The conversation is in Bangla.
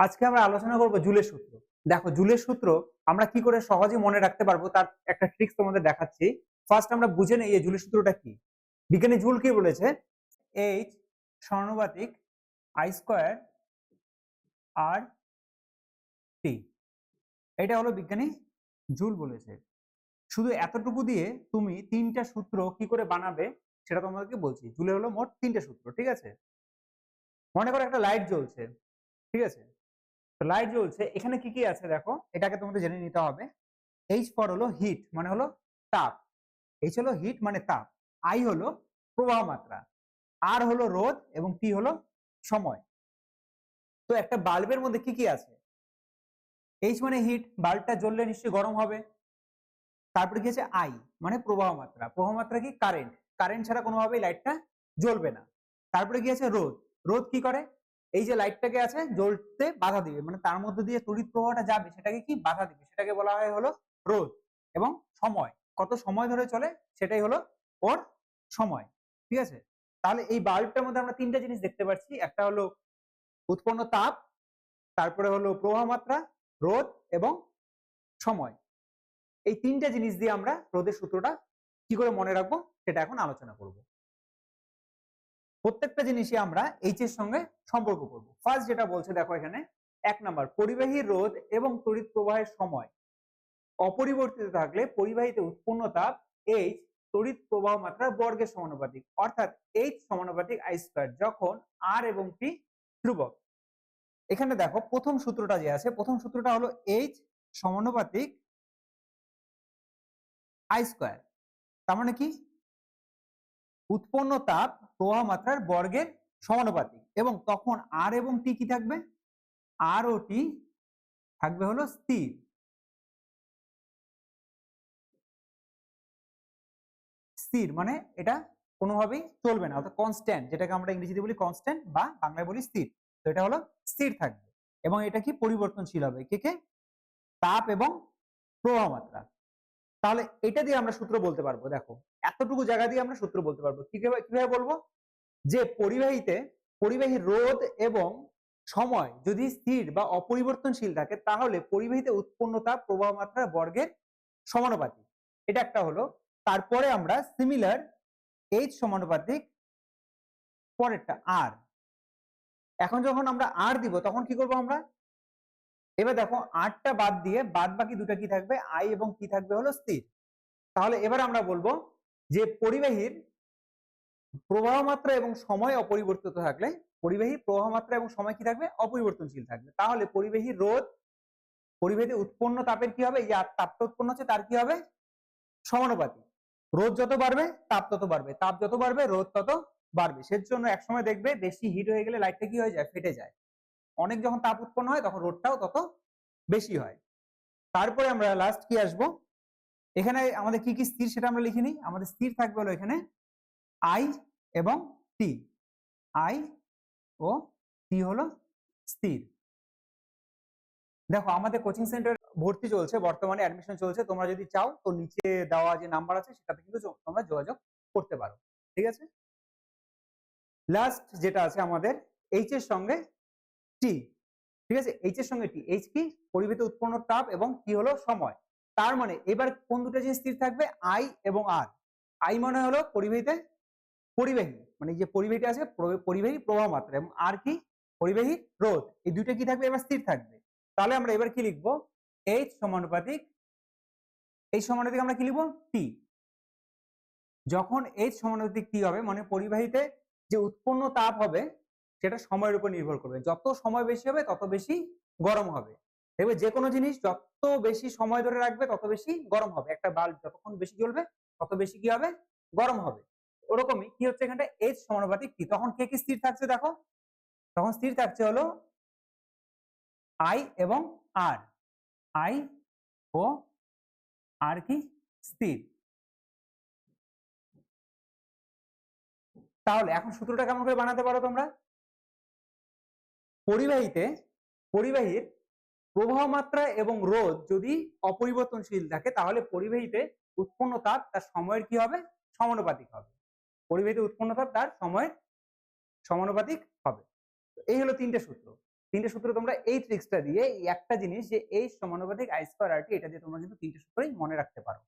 আজকে আমরা আলোচনা করব জুলের সূত্র। দেখো জুলের সূত্র আমরা কি করে সহজে মনে রাখতে পারবো তার একটা ট্রিক্স তোমাদের দেখাচ্ছি। ফার্স্ট আমরা বুঝে নেই এই জুলের সূত্রটা কি। বিজ্ঞানী জুল কি বলেছে, এইচ সমানুপাতিক আই স্কয়ার আর টি। এটা হলো বিজ্ঞানী জুল বলেছে। শুধু এতটুকু দিয়ে তুমি তিনটা সূত্র কি করে বানাবে সেটা তোমাদেরকে বলছি। জুলের হলো মোট তিনটে সূত্র, ঠিক আছে? মনে করো একটা লাইট জ্বলছে, ঠিক আছে? তো লাইট জ্বলছে, এখানে কি কি আছে দেখো, এটাকে তোমাদের জেনে নিতে হবে। এইচ ফর হলো হিট, মানে হলো তাপ। এইচ হলো হিট মানে তাপ, আই হলো প্রবাহ মাত্রা, আর হলো রোধ এবং টি হলো সময়। তো একটা বাল্বের মধ্যে কি কি আছে? এইচ মানে হিট, বাল্বটা জ্বললে নিশ্চয়ই গরম হবে। তারপরে কি আছে আই মানে প্রবাহ মাত্রা, প্রবাহ মাত্রা কি কারেন্ট, কারেন্ট ছাড়া কোনোভাবেই লাইটটা জ্বলবে না। তারপরে কি আছে রোধ, রোধ কি করে, এই যে লাইটটাকে আছে জ্বলতে বাধা দিবে, মানে তার মধ্যে দিয়ে তড়িৎ প্রবাহটা যাবে সেটাকে কি বাধা দিবে, সেটাকে বলা হয় হলো রোধ। এবং সময়, কত সময় ধরে চলে সেটাই হলো ওর সময়, ঠিক আছে? তাহলে এই বাল্বটার মধ্যে আমরা তিনটা জিনিস দেখতে পাচ্ছি, একটা হলো উৎপন্ন তাপ, তারপরে হলো প্রবাহ মাত্রা, রোধ এবং সময়। এই তিনটা জিনিস দিয়ে আমরা রোধের সূত্রটা কি করে মনে রাখবো সেটা এখন আলোচনা করব। প্রত্যেকটা জিনিসই আমরা এইচ এর সঙ্গে সম্পর্ক করব। ফার্স্ট যেটা বলছে দেখো এখানে, এক নাম্বার, পরিবাহী রোধ এবং তড়িৎ প্রবাহের সময় অপরিবর্তিত থাকলে পরিবাহীতে উৎপন্ন তাপ এইচ তড়িৎ প্রবাহ মাত্রার বর্গের সমানুপাতিক, অর্থাৎ এইচ সমানুপাতিক আই স্কয়ার, যখন আর এবং টি ধ্রুবক। এখানে দেখো প্রথম সূত্রটা যে আছে, প্রথম সূত্রটা হলো এইচ সমানুপাতিক আই স্কয়ার। তার মানে কি, উৎপন্ন তাপ প্রবাহ মাত্রার বর্গের সমানুপাতিক, এবং তখন আর এবং টি কি থাকবে, আর ও টি থাকবে হলো স্থির। স্থির মানে এটা কোনোভাবেই চলবে না, অর্থাৎ কনস্ট্যান্ট, যেটাকে আমরা ইংরেজিতে বলি কনস্ট্যান্ট বা বাংলায় বলি স্থির। তো এটা হলো স্থির থাকবে, এবং এটা কি পরিবর্তনশীল হবে, কে কে, তাপ এবং প্রবাহ মাত্রা। তাহলে এটা দিয়ে আমরা সূত্র বলতে পারবো। দেখো এতটুকু জায়গা দিয়ে আমরা সূত্র বলতে পারবো। কিভাবে বলবো, যে পরিবাহীতে পরিবাহী রোধ এবং সময় যদি স্থির বা অপরিবর্তনশীল থাকে তাহলে পরিবাহীতে উৎপন্ন তাপ প্রবাহ মাত্রার বর্গের সমানুপাতিক, এটা একটা হলো। তারপরে আমরা সিমিলার এইচ সমানুপাতিক পরেরটা আর। এখন যখন আমরা আর দিব তখন কি করব আমরা, এবার দেখো আরটা বাদ দিয়ে বাদ বাকি দুটা কি থাকবে, আই এবং কি থাকবে হলো স্থির। তাহলে এবার আমরা বলবো যে পরিবাহীর প্রবাহ মাত্রা এবং সময় অপরিবর্তিত থাকলে পরিবাহী প্রবাহ মাত্রা এবং সময় কি থাকবে, অপরিবর্তনশীল থাকবে। তাহলে পরিবাহী রোধ, পরিবাহীতে উৎপন্ন তাপের কি হবে, এই তাপটা উৎপন্ন হচ্ছে তার কি হবে, সমানুপাতিক। রোধ যত বাড়বে তাপ তত বাড়বে, তাপ যত বাড়বে রোধ তত বাড়বে। সেজন্য একসময় দেখবে বেশি হিট হয়ে গেলে লাইটটা কি হয়ে যায়, ফেটে যায়। অনেক যখন তাপ উৎপন্ন হয় তখন রোধটাও তত বেশি হয়। তারপরে আমরা লাস্ট কি আসবো, এখানে আমাদের কি কি স্থির সেটা আমরা লিখে নিই। আমাদের স্থির থাকবে হলো এখানে আই এবং টি, আই ও টি হলো স্থির। দেখো আমাদের কোচিং সেন্টার ভর্তি চলছে, বর্তমানে অ্যাডমিশন চলছে। তোমরা যদি চাও তো নিচে দেওয়া যে নাম্বার আছে সেটাতে কিন্তু তোমরা যোগাযোগ করতে পারো, ঠিক আছে? লাস্ট যেটা আছে আমাদের এইচ এর সঙ্গে টি, ঠিক আছে? এইচ এর সঙ্গে টি, এইচ কি, পরিবেশে উৎপন্ন তাপ এবং টি হলো সময়। তার মানে এবার কোন দুটো জিনিস স্থির থাকবে, আই এবং আর। আই মানে হলো পরিবাহীতে, পরিবাহী মানে যে পরিবাহীটা আছে পরিবাহী প্রবাহ মাত্রা, এবং আর কি, পরিবাহী রোধ। এই দুইটা কি থাকবে, এবার স্থির থাকবে। তাহলে আমরা এবার কি লিখবো, এইচ সমানুপাতিক, এই সমানুপাতিক আমরা কি লিখবো, টি। যখন এইচ সমানুপাতিক টি হবে মানে পরিবাহীতে যে উৎপন্ন তাপ হবে সেটা সময়ের উপর নির্ভর করবে। যত সময় বেশি হবে তত বেশি গরম হবে। দেখবে যে কোনো জিনিস যত বেশি সময় ধরে রাখবে তত বেশি গরম হবে। একটা বাল্ব যতক্ষণ বেশি জ্বলবে তত বেশি কি হবে, গরম হবে। ওরকমই কি হচ্ছে এখানটা, এইচ সমানুপাতিক টি। তখন কে কি স্থির থাকছে দেখো, তখন স্থির থাকছে হলো আই এবং আর, আই ও আর কি স্থির। তাহলে এখন সূত্রটা কেমন করে বানাতে পারো তোমরা, পরিবাহীর প্রবাহ মাত্রা এবং রোধ যদি অপরিবর্তনশীল থাকে তাহলে পরিবাহীতে উৎপন্ন তাপ তার সময়ের কি হবে, সমানুপাতিক হবে। পরিবাহীতে উৎপন্ন তাপ তার সময়ের সমানুপাতিক হবে। এই হলো তিনটে সূত্র। তিনটে সূত্র তোমরা এই ট্রিক্সটা দিয়ে এই একটা জিনিস যে এইচ সমানুপাতিক আই স্কয়ার আর টি, এটা দিয়ে তোমরা কিন্তু তিনটে সূত্রই মনে রাখতে পারো।